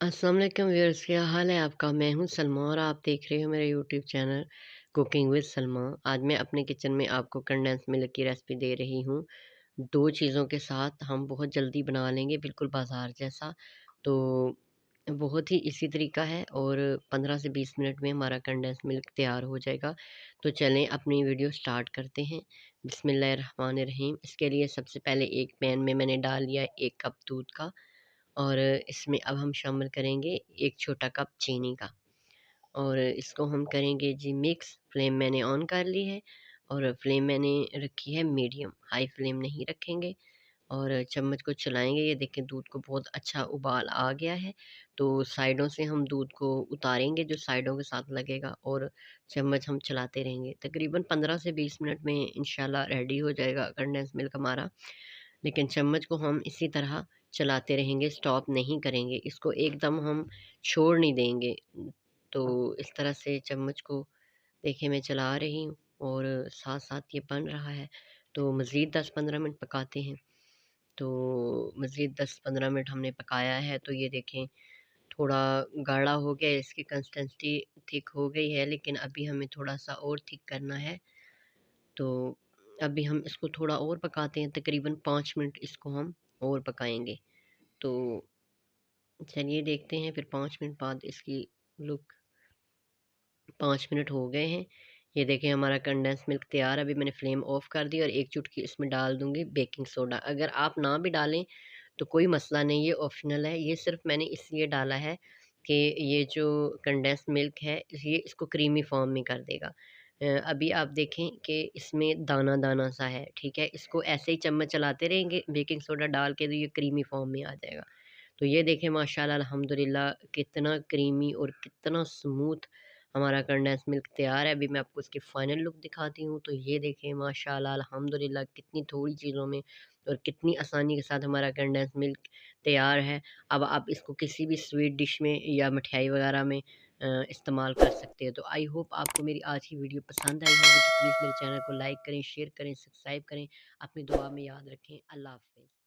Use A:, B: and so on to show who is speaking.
A: अस्सलाम वालेकुम व्यूअर्स, क्या हाल है आपका। मैं हूं सलमा और आप देख रहे हो मेरा YouTube channel cooking with Salma. आज मैं अपने किचन में आपको कंडेंस मिल्क की रेसिपी दे रही हूं। दो चीज़ों के साथ हम बहुत जल्दी बना लेंगे, बिल्कुल बाजार जैसा। तो बहुत ही इसी तरीका है और 15 से 20 मिनट में हमारा कंडेंस मिल्क तैयार हो जाएगा। तो चलें अपनी वीडियो स्टार्ट करते हैं। बिस्मिल्लाहिर्रहमानिर्रहीम। इसके लिए सबसे पहले एक पैन में मैंने डाल लिया 1 कप दूध का, और इसमें अब हम शामिल करेंगे 1 छोटा कप चीनी का, और इसको हम करेंगे जी मिक्स। फ्लेम मैंने ऑन कर ली है और फ्लेम मैंने रखी है मीडियम, हाई फ्लेम नहीं रखेंगे। और चम्मच को चलाएँगे, ये देखें दूध को बहुत अच्छा उबाल आ गया है। तो साइडों से हम दूध को उतारेंगे जो साइडों के साथ लगेगा, और चम्मच हम चलाते रहेंगे। तकरीबन 15 से 20 मिनट में इंशाल्लाह रेडी हो जाएगा कंडेंस मिल्क हमारा। लेकिन चम्मच को हम इसी तरह चलाते रहेंगे, स्टॉप नहीं करेंगे, इसको एकदम हम छोड़ नहीं देंगे। तो इस तरह से चम्मच को देखिए मैं चला रही हूँ और साथ-साथ ये बन रहा है। तो मज़ीद 10-15 मिनट पकाते हैं। तो मज़ीद 10-15 मिनट हमने पकाया है, तो ये देखें थोड़ा गाढ़ा हो गया है, इसकी कंसिस्टेंसी थिक हो गई है, लेकिन अभी हमें थोड़ा-सा और थिक करना है। तो अभी हम इसको थोड़ा और पकाते हैं, तकरीबन 5 मिनट इसको हम और पकाएँगे। तो चलिए देखते हैं फिर 5 मिनट बाद इसकी लुक। 5 मिनट हो गए हैं। ये देखें हमारा कंडेंस मिल्क तैयार है। अभी मैंने फ्लेम ऑफ कर दी और 1 चुटकी इसमें डाल दूँगी बेकिंग सोडा। अगर आप ना भी डालें तो कोई मसला नहीं, ये ऑप्शनल है। ये सिर्फ़ मैंने इसलिए डाला है कि ये जो कंडेंस मिल्क है ये इसको क्रीमी फ़ॉर्म में कर देगा। अभी आप देखें कि इसमें दाना-दाना सा है, ठीक है? इसको ऐसे ही चम्मच चलाते रहेंगे बेकिंग सोडा डाल के, तो ये क्रीमी फ़ॉर्म में आ जाएगा। तो ये देखें माशाल्लाह अल्हम्दुलिल्लाह कितना क्रीमी और कितना स्मूथ हमारा कंडेंस मिल्क तैयार है। अभी मैं आपको इसकी फ़ाइनल लुक दिखाती हूँ। तो ये देखें माशाल्लाह अल्हम्दुलिल्लाह कितनी थोड़ी चीज़ों में और कितनी आसानी के साथ हमारा कंडेंस मिल्क तैयार है। अब आप इसको किसी भी स्वीट डिश में या मिठाई वगैरह में इस्तेमाल कर सकते हो। तो आई होप आपको मेरी आज की वीडियो पसंद आई होगी। तो प्लीज़ मेरे चैनल को लाइक करें, शेयर करें, सब्सक्राइब करें। अपनी दुआ में याद रखें। अल्लाह हाफ़िज़।